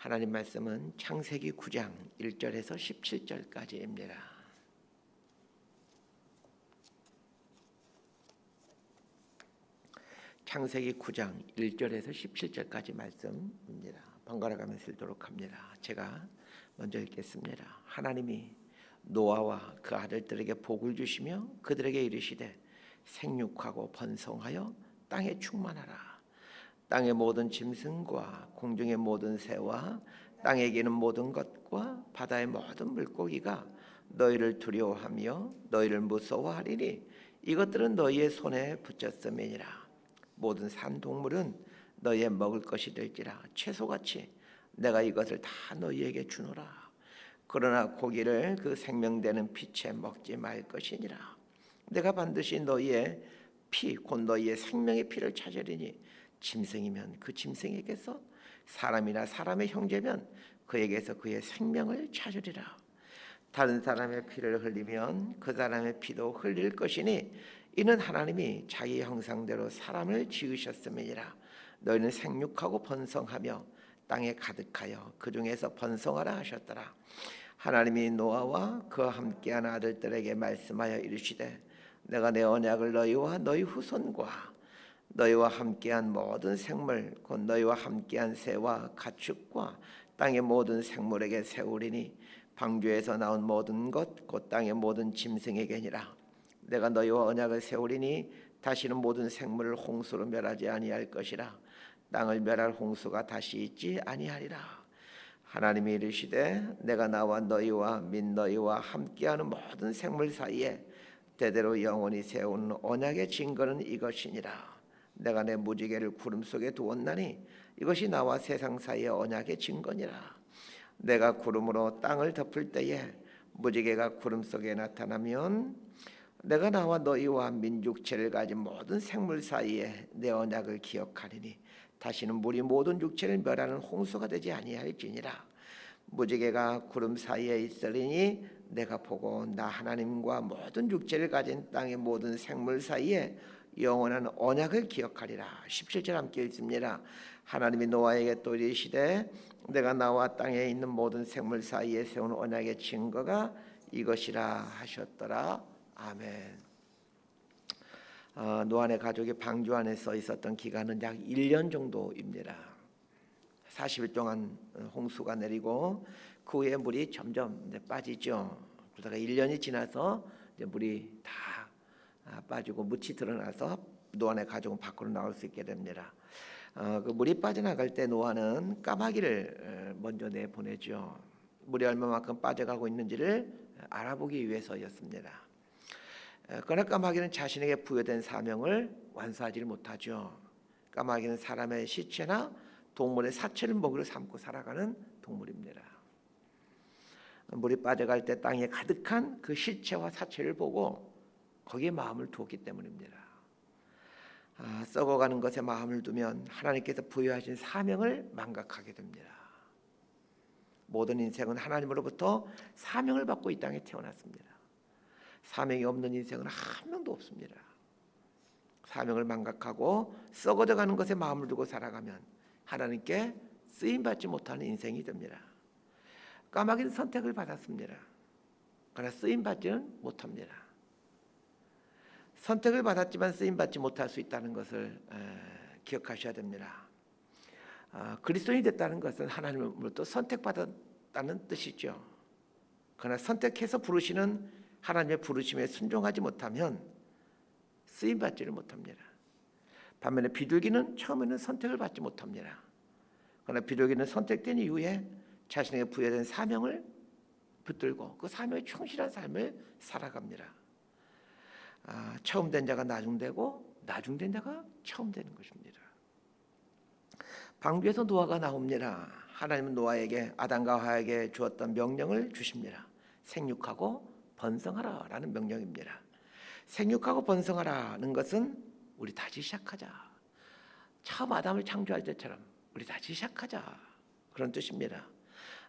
하나님 말씀은 창세기 9장 1절에서 17절까지입니다. 창세기 9장 1절에서 17절까지 말씀입니다. 번갈아 가면서 읽도록 합니다. 제가 먼저 읽겠습니다. 하나님이 노아와 그 아들들에게 복을 주시며 그들에게 이르시되 생육하고 번성하여 땅에 충만하라. 땅의 모든 짐승과 공중의 모든 새와 땅에 기는 모든 것과 바다의 모든 물고기가 너희를 두려워하며 너희를 무서워하리니 이것들은 너희의 손에 붙였음이니라. 모든 산 동물은 너희의 먹을 것이 될지라. 채소같이 내가 이것을 다 너희에게 주노라. 그러나 고기를 그 생명되는 빛에 먹지 말 것이니라. 내가 반드시 너희의 피 곧 너희의 생명의 피를 찾으리니 짐승이면 그 짐승에게서 사람이나 사람의 형제면 그에게서 그의 생명을 찾으리라. 다른 사람의 피를 흘리면 그 사람의 피도 흘릴 것이니 이는 하나님이 자기 형상대로 사람을 지으셨음이니라. 너희는 생육하고 번성하며 땅에 가득하여 그 중에서 번성하라 하셨더라. 하나님이 노아와 그와 함께한 아들들에게 말씀하여 이르시되 내가 내 언약을 너희와 너희 후손과 너희와 함께한 모든 생물 곧 너희와 함께한 새와 가축과 땅의 모든 생물에게 세우리니 방주에서 나온 모든 것 곧 땅의 모든 짐승에게니라. 내가 너희와 언약을 세우리니 다시는 모든 생물을 홍수로 멸하지 아니할 것이라. 땅을 멸할 홍수가 다시 있지 아니하리라. 하나님이 이르시되 내가 나와 너희와 및 너희와 함께하는 모든 생물 사이에 대대로 영원히 세우는 언약의 증거는 이것이니라. 내가 내 무지개를 구름 속에 두었나니 이것이 나와 세상 사이의 언약의 증거니라. 내가 구름으로 땅을 덮을 때에 무지개가 구름 속에 나타나면 내가 나와 너희와 민족체를 가진 모든 생물 사이에 내 언약을 기억하리니 다시는 물이 모든 육체를 멸하는 홍수가 되지 아니할지니라. 무지개가 구름 사이에 있으리니 내가 보고 나 하나님과 모든 육체를 가진 땅의 모든 생물 사이에 영원한 언약을 기억하리라. 17절 함께 읽습니다. 하나님이 노아에게 또 이르시되 내가 나와 땅에 있는 모든 생물 사이에 세운 언약의 증거가 이것이라 하셨더라. 아멘. 노아의 가족이 방주 안에 서 있었던 기간은 약 1년 정도입니다. 40일 동안 홍수가 내리고 그 후에 물이 점점 빠지죠. 그러다가 1년이 지나서 이제 물이 다 빠지고 묻이 드러나서 노아의 가족은 밖으로 나올 수 있게 됩니다. 그 물이 빠져나갈 때 노아는 까마귀를 먼저 내보내죠. 물이 얼마만큼 빠져가고 있는지를 알아보기 위해서였습니다. 그러나 까마귀는 자신에게 부여된 사명을 완수하지 못하죠. 까마귀는 사람의 시체나 동물의 사체를 먹이로 삼고 살아가는 동물입니다. 물이 빠져갈 때 땅에 가득한 그 시체와 사체를 보고 거기에 마음을 두었기 때문입니다. 썩어가는 것에 마음을 두면 하나님께서 부여하신 사명을 망각하게 됩니다. 모든 인생은 하나님으로부터 사명을 받고 이 땅에 태어났습니다. 사명이 없는 인생은 한 명도 없습니다. 사명을 망각하고 썩어져가는 것에 마음을 두고 살아가면 하나님께 쓰임받지 못하는 인생이 됩니다. 까마귀는 선택을 받았습니다. 그러나 쓰임받지는 못합니다. 선택을 받았지만 쓰임받지 못할 수 있다는 것을 기억하셔야 됩니다. 그리스도인이 됐다는 것은 하나님으로부터 선택받았다는 뜻이죠. 그러나 선택해서 부르시는 하나님의 부르심에 순종하지 못하면 쓰임받지를 못합니다. 반면에 비둘기는 처음에는 선택을 받지 못합니다. 그러나 비둘기는 선택된 이후에 자신에게 부여된 사명을 붙들고 그 사명에 충실한 삶을 살아갑니다. 처음 된 자가 나중되고 나중된 자가 처음 되는 것입니다. 방주에서 노아가 나옵니다. 하나님은 노아에게 아담과 하와에게 주었던 명령을 주십니다. 생육하고 번성하라라는 명령입니다. 생육하고 번성하라는 것은 우리 다시 시작하자. 처음 아담을 창조할 때처럼 우리 다시 시작하자. 그런 뜻입니다.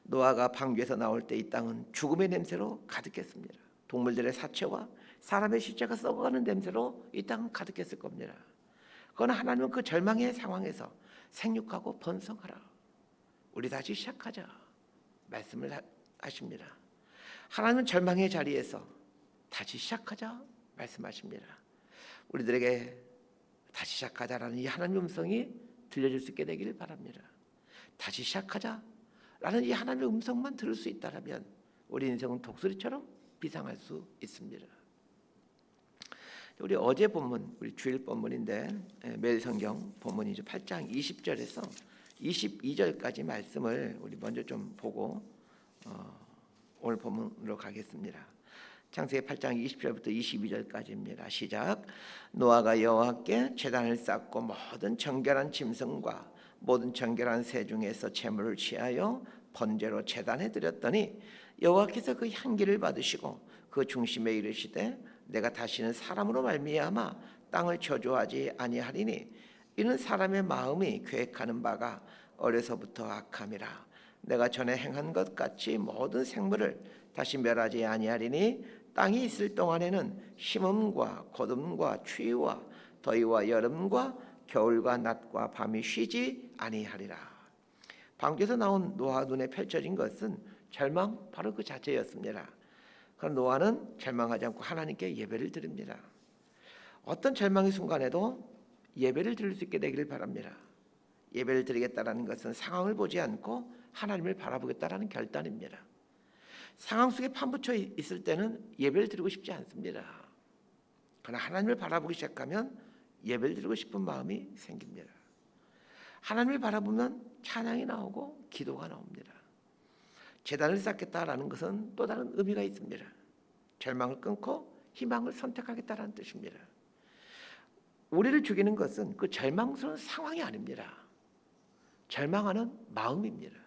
노아가 방주에서 나올 때 이 땅은 죽음의 냄새로 가득했습니다. 동물들의 사체와 사람의 시체가 썩어가는 냄새로 이 땅은 가득했을 겁니다. 그러나 하나님은 그 절망의 상황에서 생육하고 번성하라. 우리 다시 시작하자 말씀을 하십니다. 하나님은 절망의 자리에서 다시 시작하자 말씀하십니다. 우리들에게 다시 시작하자라는 이 하나님의 음성이 들려줄 수 있게 되기를 바랍니다. 다시 시작하자라는 이 하나님의 음성만 들을 수 있다면 우리 인생은 독수리처럼 비상할 수 있습니다. 우리 어제 본문, 우리 주일 본문인데 매일 성경 본문이죠. 8장 20절에서 22절까지 말씀을 우리 먼저 좀 보고 오늘 본문으로 가겠습니다. 창세기 8장 20절부터 22절까지입니다. 시작. 노아가 여호와께 제단을 쌓고 모든 정결한 짐승과 모든 정결한 새 중에서 제물을 취하여 번제로 제단에 드렸더니 여호와께서 그 향기를 받으시고 그 중심에 이르시되 내가 다시는 사람으로 말미암아 땅을 저주하지 아니하리니 이는 사람의 마음이 계획하는 바가 어려서부터 악함이라. 내가 전에 행한 것 같이 모든 생물을 다시 멸하지 아니하리니 땅이 있을 동안에는 심음과 거둠과 추위와 더위와 여름과 겨울과 낮과 밤이 쉬지 아니하리라. 방주에서 나온 노아 눈에 펼쳐진 것은 절망 바로 그 자체였습니다. 그럼 노아는 절망하지 않고 하나님께 예배를 드립니다. 어떤 절망의 순간에도 예배를 드릴 수 있게 되기를 바랍니다. 예배를 드리겠다라는 것은 상황을 보지 않고 하나님을 바라보겠다라는 결단입니다. 상황 속에 파묻혀 있을 때는 예배를 드리고 싶지 않습니다. 그러나 하나님을 바라보기 시작하면 예배를 드리고 싶은 마음이 생깁니다. 하나님을 바라보면 찬양이 나오고 기도가 나옵니다. 제단을 쌓겠다라는 것은 또 다른 의미가 있습니다. 절망을 끊고 희망을 선택하겠다라는 뜻입니다. 우리를 죽이는 것은 그 절망스러운 상황이 아닙니다. 절망하는 마음입니다.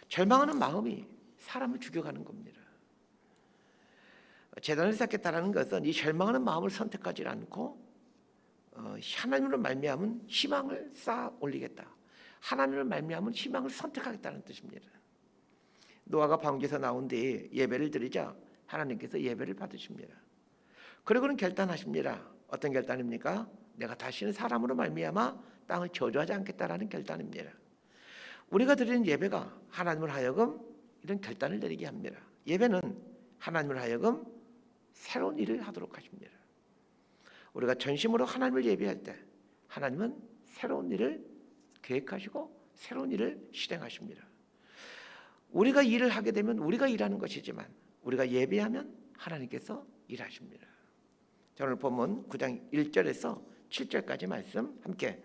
절망하는 마음이 사람을 죽여가는 겁니다. 제단을 쌓겠다라는 것은 이 절망하는 마음을 선택하지 않고 하나님으로 말미암은 희망을 쌓아 올리겠다. 하나님으로 말미암은 희망을 선택하겠다는 뜻입니다. 노아가 방주에서 나온 뒤에 예배를 드리자 하나님께서 예배를 받으십니다. 그리고는 결단하십니다. 어떤 결단입니까? 내가 다시는 사람으로 말미암아 땅을 저주하지 않겠다라는 결단입니다. 우리가 드리는 예배가 하나님을 하여금 이런 결단을 내리게 합니다. 예배는 하나님을 하여금 새로운 일을 하도록 하십니다. 우리가 전심으로 하나님을 예배할 때 하나님은 새로운 일을 계획하시고 새로운 일을 실행하십니다. 우리가 일을 하게 되면 우리가 일하는 것이지만 우리가 예배하면 하나님께서 일하십니다. 자, 오늘 본문 9장 1절에서 7절까지 말씀 함께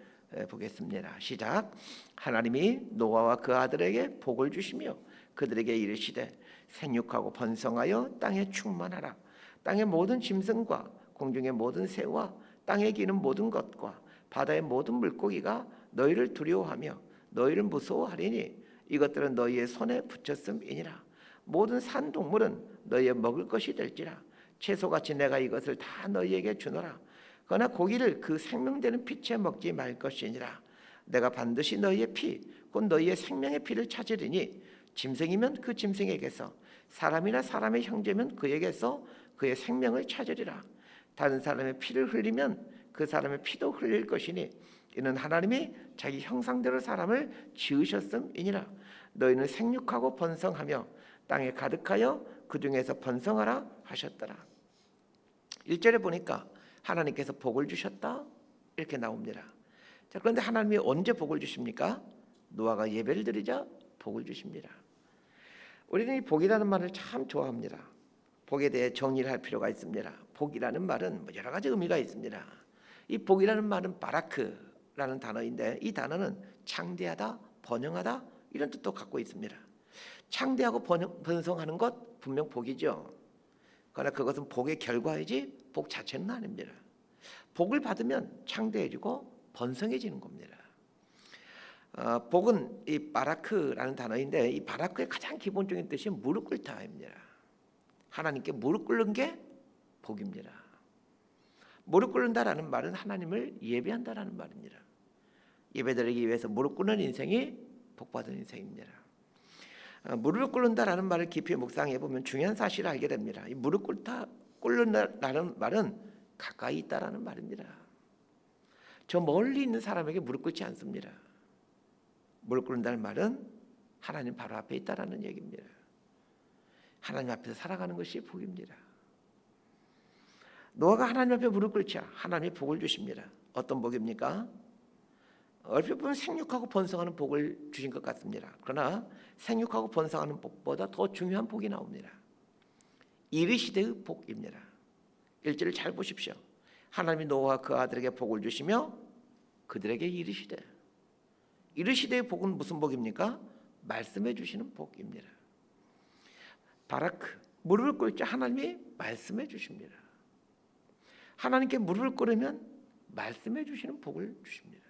보겠습니다. 시작. 하나님이 노아와 그 아들에게 복을 주시며 그들에게 이르시되 생육하고 번성하여 땅에 충만하라. 땅의 모든 짐승과 공중의 모든 새와 땅에 기는 모든 것과 바다의 모든 물고기가 너희를 두려워하며 너희를 무서워하리니 이것들은 너희의 손에 붙였음이니라. 모든 산 동물은 너희의 먹을 것이 될지라. 채소같이 내가 이것을 다 너희에게 주노라. 그러나 고기를 그 생명되는 피채 먹지 말 것이니라. 내가 반드시 너희의 피, 곧 너희의 생명의 피를 찾으리니 짐승이면 그 짐승에게서, 사람이나 사람의 형제면 그에게서 그의 생명을 찾으리라. 다른 사람의 피를 흘리면 그 사람의 피도 흘릴 것이니 이는 하나님이 자기 형상대로 사람을 지으셨음이니라. 너희는 생육하고 번성하며 땅에 가득하여 그 중에서 번성하라 하셨더라. 1절에 보니까 하나님께서 복을 주셨다 이렇게 나옵니다. 자, 그런데 하나님이 언제 복을 주십니까? 노아가 예배를 드리자 복을 주십니다. 우리는 이 복이라는 말을 참 좋아합니다. 복에 대해 정리를 할 필요가 있습니다. 복이라는 말은 여러 가지 의미가 있습니다. 이 복이라는 말은 바라크라는 단어인데 이 단어는 창대하다, 번영하다 이런 뜻도 갖고 있습니다. 창대하고 번성하는 것 분명 복이죠. 그러나 그것은 복의 결과이지 복 자체는 아닙니다. 복을 받으면 창대해지고 번성해지는 겁니다. 복은 이 바라크라는 단어인데 이 바라크의 가장 기본적인 뜻이 무릎 꿇다입니다. 하나님께 무릎 꿇는 게 복입니다. 무릎 꿇는다라는 말은 하나님을 예배한다라는 말입니다. 예배드리기 위해서 무릎 꿇는 인생이 복받은 인생입니다. 무릎 꿇는다라는 말을 깊이 묵상해 보면 중요한 사실을 알게 됩니다. 이 무릎 꿇는다라는 말은 가까이 있다라는 말입니다. 저 멀리 있는 사람에게 무릎 꿇지 않습니다. 무릎 꿇는다는 말은 하나님 바로 앞에 있다라는 얘기입니다. 하나님 앞에서 살아가는 것이 복입니다. 노아가 하나님 앞에 무릎 꿇자 하나님이 복을 주십니다. 어떤 복입니까? 얼핏 보면 생육하고 번성하는 복을 주신 것 같습니다. 그러나 생육하고 번성하는 복보다 더 중요한 복이 나옵니다. 이르시되의 복입니다. 1절을 잘 보십시오. 하나님이 노아와 그 아들에게 복을 주시며 그들에게 이르시되. 이르시되의 복은 무슨 복입니까? 말씀해 주시는 복입니다. 바라크, 무릎을 꿇자 하나님이 말씀해 주십니다. 하나님께 무릎을 꿇으면 말씀해 주시는 복을 주십니다.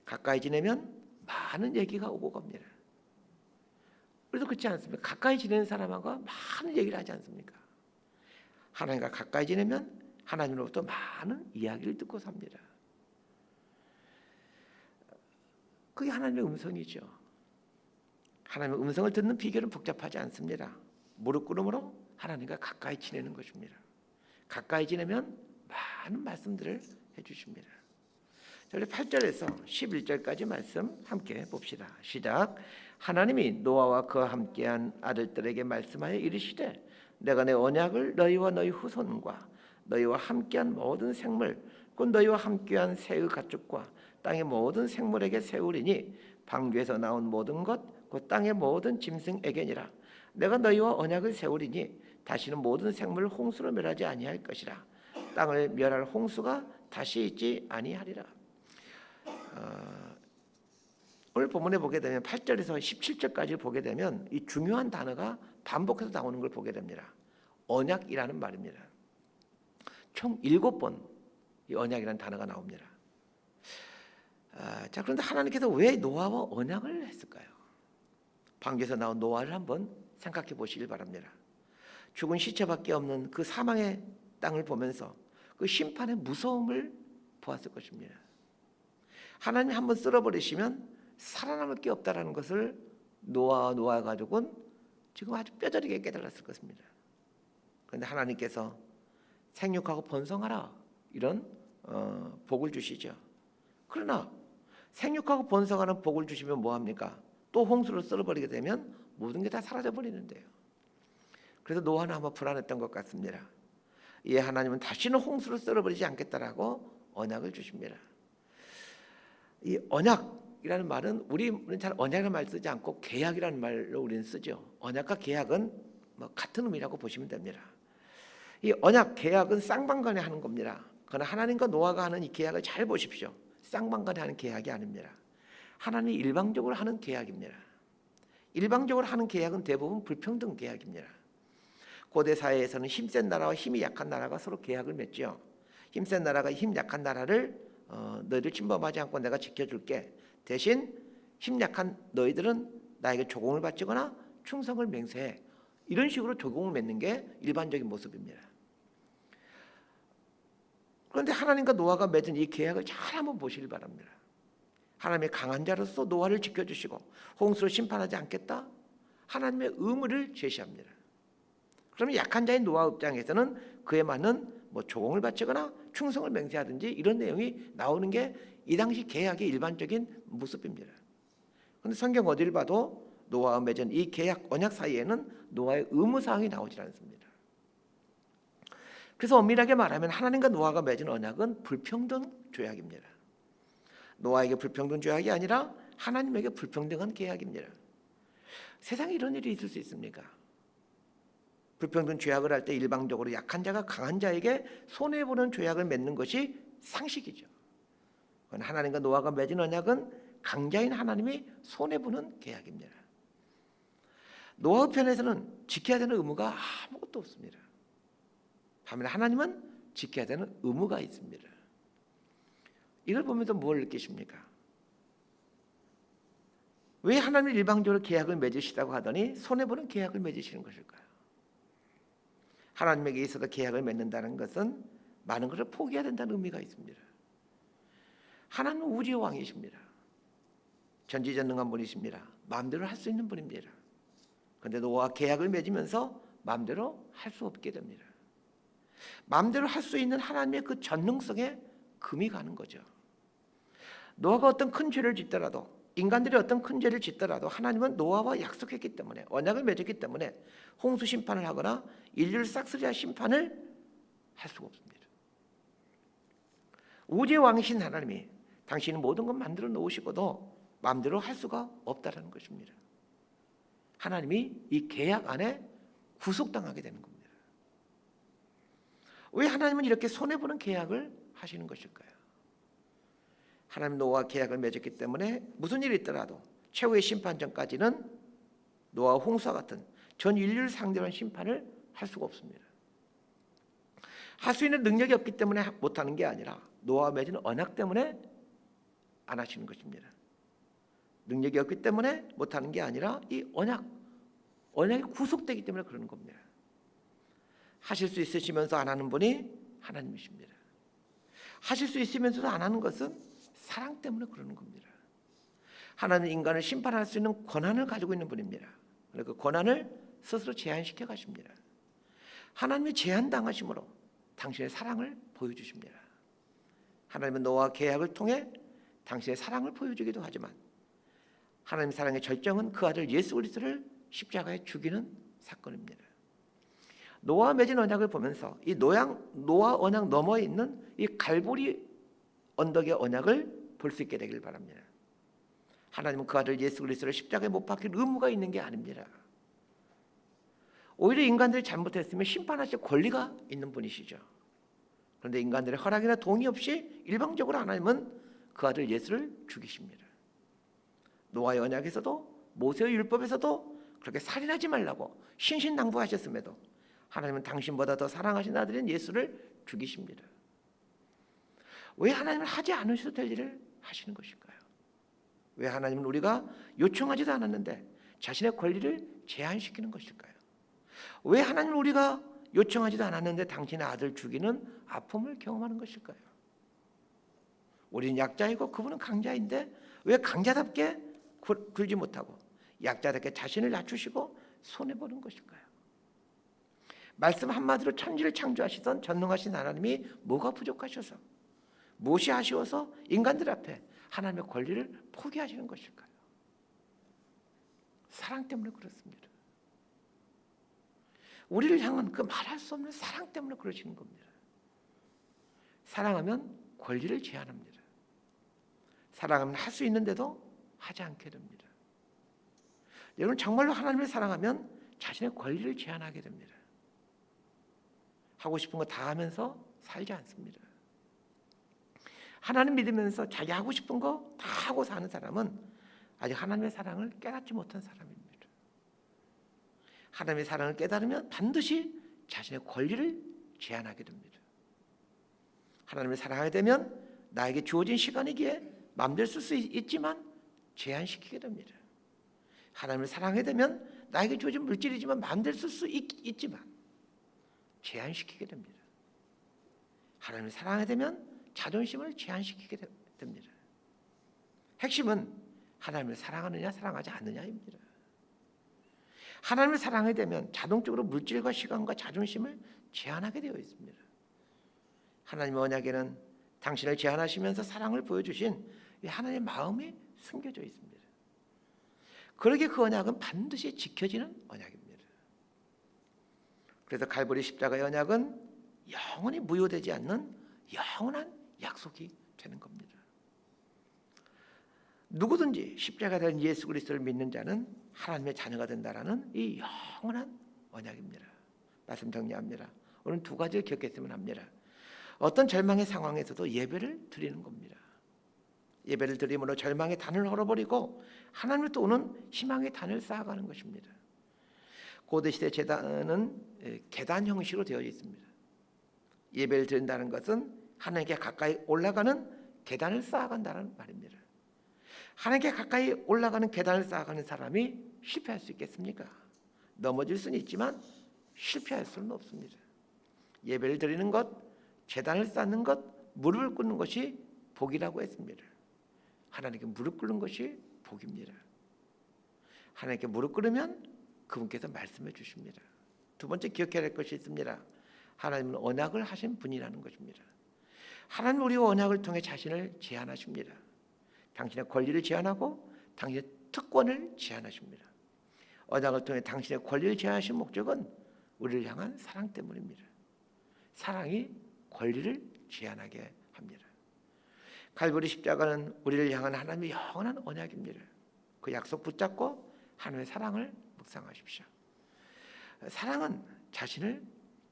가까이 지내면 많은 얘기가 오고 갑니다. 우리도 그렇지 않습니까? 가까이 지내는 사람하고 많은 얘기를 하지 않습니까? 하나님과 가까이 지내면 하나님으로부터 많은 이야기를 듣고 삽니다. 그게 하나님의 음성이죠. 하나님의 음성을 듣는 비결은 복잡하지 않습니다. 무릎 꿇음으로 하나님과 가까이 지내는 것입니다. 가까이 지내면 많은 말씀들을 해주십니다. 우리 8절에서 11절까지 말씀 함께 봅시다. 시작. 하나님이 노아와 그와 함께한 아들들에게 말씀하여 이르시되 내가 내 언약을 너희와 너희 후손과 너희와 함께한 모든 생물 곧 너희와 함께한 새의 가축과 땅의 모든 생물에게 세우리니 방주에서 나온 모든 것 곧 땅의 모든 짐승에게니라. 내가 너희와 언약을 세우리니 다시는 모든 생물을 홍수로 멸하지 아니할 것이라. 땅을 멸할 홍수가 다시 있지 아니하리라. 오늘 본문에 보게 되면 8절에서 17절까지 보게 되면 이 중요한 단어가 반복해서 나오는 걸 보게 됩니다. 언약이라는 말입니다. 총 7번 이 언약이라는 단어가 나옵니다. 자, 그런데 하나님께서 왜 노아와 언약을 했을까요? 방주에서 나온 노아를 한번 생각해 보시길 바랍니다. 죽은 시체밖에 없는 그 사망의 땅을 보면서 그 심판의 무서움을 보았을 것입니다. 하나님이 한번 쓸어버리시면 살아남을 게 없다라는 것을 노아 가족은 지금 아주 뼈저리게 깨달았을 것입니다. 그런데 하나님께서 생육하고 번성하라 이런 복을 주시죠. 그러나 생육하고 번성하는 복을 주시면 뭐합니까? 또 홍수로 쓸어버리게 되면 모든 게 다 사라져버리는데요. 그래서 노아는 아마 불안했던 것 같습니다. 이 하나님은 다시는 홍수로 쓸어버리지 않겠다라고 언약을 주십니다. 이 언약이라는 말은 우리는 잘 언약이라는 말 쓰지 않고 계약이라는 말로 우리는 쓰죠. 언약과 계약은 같은 의미라고 보시면 됩니다. 이 언약, 계약은 쌍방간에 하는 겁니다. 그러나 하나님과 노아가 하는 이 계약을 잘 보십시오. 쌍방간에 하는 계약이 아닙니다. 하나님이 일방적으로 하는 계약입니다. 일방적으로 하는 계약은 대부분 불평등 계약입니다. 고대 사회에서는 힘센 나라와 힘이 약한 나라가 서로 계약을 맺죠. 힘센 나라가 힘 약한 나라를 너희들 침범하지 않고 내가 지켜줄게. 대신 힘 약한 너희들은 나에게 조공을 바치거나 충성을 맹세해. 이런 식으로 조공을 맺는 게 일반적인 모습입니다. 그런데 하나님과 노아가 맺은 이 계약을 잘 한번 보시길 바랍니다. 하나님의 강한 자로서 노아를 지켜주시고 홍수로 심판하지 않겠다. 하나님의 의무를 제시합니다. 그러면 약한 자인 노아 입장에서는 그에 맞는 조공을 바치거나 충성을 맹세하든지 이런 내용이 나오는 게 이 당시 계약의 일반적인 모습입니다. 그런데 성경 어디를 봐도 노아와 맺은 이 계약 언약 사이에는 노아의 의무사항이 나오지 않습니다. 그래서 엄밀하게 말하면 하나님과 노아가 맺은 언약은 불평등 조약입니다. 노아에게 불평등 조약이 아니라 하나님에게 불평등한 계약입니다. 세상에 이런 일이 있을 수 있습니까? 불평등 조약을 할 때 일방적으로 약한 자가 강한 자에게 손해보는 조약을 맺는 것이 상식이죠. 그러나 하나님과 노아가 맺은 언약은 강자인 하나님이 손해보는 계약입니다. 노아 편에서는 지켜야 되는 의무가 아무것도 없습니다. 반면에 하나님은 지켜야 되는 의무가 있습니다. 이걸 보면서 뭘 느끼십니까? 왜 하나님이 일방적으로 계약을 맺으시다고 하더니 손해보는 계약을 맺으시는 것일까요? 하나님에게 있어서 계약을 맺는다는 것은 많은 것을 포기해야 된다는 의미가 있습니다. 하나님은 우주의 왕이십니다. 전지전능한 분이십니다. 마음대로 할 수 있는 분입니다. 그런데 노아와 계약을 맺으면서 마음대로 할 수 없게 됩니다. 마음대로 할 수 있는 하나님의 그 전능성에 금이 가는 거죠. 노아가 어떤 큰 죄를 짓더라도 인간들이 어떤 큰 죄를 짓더라도 하나님은 노아와 약속했기 때문에, 언약을 맺었기 때문에 홍수 심판을 하거나 인류를 싹쓸이할 심판을 할 수가 없습니다. 우주의 왕이신 하나님이 당신이 모든 것 만들어 놓으시고도 마음대로 할 수가 없다는 것입니다. 하나님이 이 계약 안에 구속당하게 되는 겁니다. 왜 하나님은 이렇게 손해보는 계약을 하시는 것일까요? 하나님 노아와 계약을 맺었기 때문에 무슨 일이 있더라도 최후의 심판 전까지는 노아와 홍수와 같은 전 인류를 상대로 한 심판을 할 수가 없습니다. 할 수 있는 능력이 없기 때문에 못하는 게 아니라 노아와 맺은 언약 때문에 안 하시는 것입니다. 능력이 없기 때문에 못하는 게 아니라 이 언약이 구속되기 때문에 그러는 겁니다. 하실 수 있으시면서 안 하는 분이 하나님이십니다. 하실 수 있으면서도 안 하는 것은 사랑 때문에 그러는 겁니다. 하나님은 인간을 심판할 수 있는 권한을 가지고 있는 분입니다. 그 권한을 스스로 제한시켜 가십니다. 하나님의 제한당하심으로 당신의 사랑을 보여주십니다. 하나님은 노아와 계약을 통해 당신의 사랑을 보여주기도 하지만 하나님의 사랑의 절정은 그 아들 예수 그리스도를 십자가에 죽이는 사건입니다. 노아와 맺은 언약을 보면서 이 노아 언약 너머에 있는 이 갈보리 언덕의 언약을 볼 수 있게 되길 바랍니다. 하나님은 그 아들 예수 그리스도를 십자가에 못 박힐 의무가 있는 게 아닙니다. 오히려 인간들이 잘못했으면 심판하실 권리가 있는 분이시죠. 그런데 인간들의 허락이나 동의 없이 일방적으로 하나님은 그 아들 예수를 죽이십니다. 노아의 언약에서도 모세의 율법에서도 그렇게 살인하지 말라고 신신당부하셨음에도 하나님은 당신보다 더 사랑하신 아들인 예수를 죽이십니다. 왜 하나님은 하지 않으셔도 될 일을 하시는 것일까요? 왜 하나님은 우리가 요청하지도 않았는데 자신의 권리를 제한시키는 것일까요? 왜 하나님은 우리가 요청하지도 않았는데 당신의 아들 죽이는 아픔을 경험하는 것일까요? 우리는 약자이고 그분은 강자인데 왜 강자답게 굴지 못하고 약자답게 자신을 낮추시고 손해보는 것일까요? 말씀 한마디로 천지를 창조하시던 전능하신 하나님이 뭐가 부족하셔서, 무엇이 아쉬워서 인간들 앞에 하나님의 권리를 포기하시는 것일까요? 사랑 때문에 그렇습니다. 우리를 향한 그 말할 수 없는 사랑 때문에 그러시는 겁니다. 사랑하면 권리를 제한합니다. 사랑하면 할 수 있는데도 하지 않게 됩니다. 여러분 정말로 하나님을 사랑하면 자신의 권리를 제한하게 됩니다. 하고 싶은 거 다 하면서 살지 않습니다. 하나님 믿으면서 자기 하고 싶은 거 다 하고 사는 사람은 아직 하나님의 사랑을 깨닫지 못한 사람입니다. 하나님의 사랑을 깨달으면 반드시 자신의 권리를 제한하게 됩니다. 하나님을 사랑하게 되면 나에게 주어진 시간이기에 마음대로 쓸 수 있지만 제한시키게 됩니다. 하나님을 사랑하게 되면 나에게 주어진 물질이지만 마음대로 쓸 수 있지만 제한시키게 됩니다. 하나님을 사랑하게 되면 자존심을 제한시키게 됩니다. 핵심은 하나님을 사랑하느냐 사랑하지 않느냐입니다. 하나님을 사랑하게 되면 자동적으로 물질과 시간과 자존심을 제한하게 되어 있습니다. 하나님의 언약에는 당신을 제한하시면서 사랑을 보여주신 하나님의 마음이 숨겨져 있습니다. 그러기에 그 언약은 반드시 지켜지는 언약입니다. 그래서 갈보리 십자가의 언약은 영원히 무효되지 않는 영원한 약속이 되는 겁니다. 누구든지 십자가에 달린 예수 그리스도를 믿는 자는 하나님의 자녀가 된다라는 이 영원한 언약입니다. 말씀 정리합니다. 오늘 두 가지를 기억했으면 합니다. 어떤 절망의 상황에서도 예배를 드리는 겁니다. 예배를 드림으로 절망의 단을 헐어버리고 하나님을 또 오는 희망의 단을 쌓아가는 것입니다. 고대시대 제단은 계단 형식으로 되어 있습니다. 예배를 드린다는 것은 하나님께 가까이 올라가는 계단을 쌓아간다는 말입니다. 하나님께 가까이 올라가는 계단을 쌓아가는 사람이 실패할 수 있겠습니까? 넘어질 수는 있지만 실패할 수는 없습니다. 예배를 드리는 것, 제단을 쌓는 것, 무릎을 꿇는 것이 복이라고 했습니다. 하나님께 무릎 꿇는 것이 복입니다. 하나님께 무릎 꿇으면 그분께서 말씀해 주십니다. 두 번째 기억해야 할 것이 있습니다. 하나님은 언약을 하신 분이라는 것입니다. 하나님은 우리와 언약을 통해 자신을 제한하십니다. 당신의 권리를 제한하고 당신의 특권을 제한하십니다. 언약을 통해 당신의 권리를 제한하신 목적은 우리를 향한 사랑 때문입니다. 사랑이 권리를 제한하게 합니다. 갈보리 십자가는 우리를 향한 하나님의 영원한 언약입니다. 그 약속 붙잡고 하나님의 사랑을 묵상하십시오. 사랑은 자신을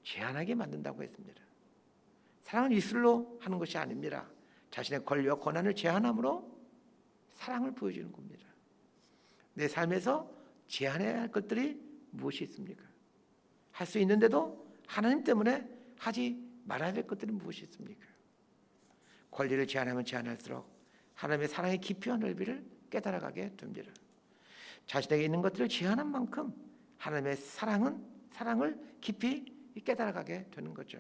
제한하게 만든다고 했습니다. 사랑은 이슬로 하는 것이 아닙니다. 자신의 권리와 권한을 제한함으로 사랑을 보여주는 겁니다. 내 삶에서 제한해야 할 것들이 무엇이 있습니까? 할 수 있는데도 하나님 때문에 하지 말아야 될 것들이 무엇이 있습니까? 권리를 제한하면 제한할수록 하나님의 사랑의 깊이와 넓이를 깨달아가게 됩니다. 자신에게 있는 것들을 제한한 만큼 하나님의 사랑을 깊이 깨달아가게 되는 거죠.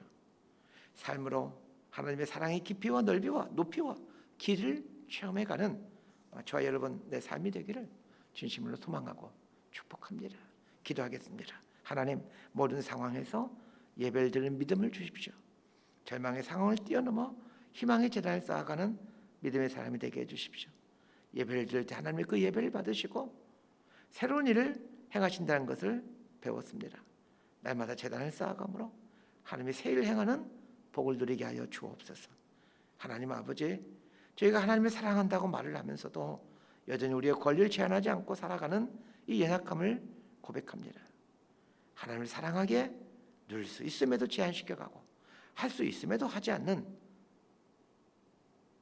삶으로 하나님의 사랑의 깊이와 넓이와 높이와 길을 체험해가는 저와 여러분 내 삶이 되기를 진심으로 소망하고 축복합니다. 기도하겠습니다. 하나님, 모든 상황에서 예배를 드리는 믿음을 주십시오. 절망의 상황을 뛰어넘어 희망의 재단을 쌓아가는 믿음의 사람이 되게 해주십시오. 예배를 드릴 때 하나님의 그 예배를 받으시고 새로운 일을 행하신다는 것을 배웠습니다. 날마다 재단을 쌓아감으로 하나님의 새 일을 행하는 복을 누리게 하여 주옵소서. 하나님 아버지, 저희가 하나님을 사랑한다고 말을 하면서도 여전히 우리의 권리를 제한하지 않고 살아가는 이 연약함을 고백합니다. 하나님을 사랑하게 누릴 수 있음에도 제한시켜가고 할 수 있음에도 하지 않는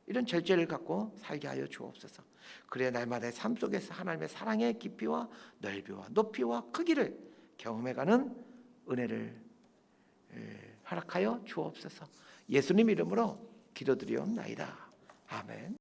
이런 절제를 갖고 살게 하여 주옵소서. 그래 날마다의 삶 속에서 하나님의 사랑의 깊이와 넓이와 높이와 크기를 경험해가는 은혜를 허락하여 주옵소서. 예수님 이름으로 기도드리옵나이다. 아멘.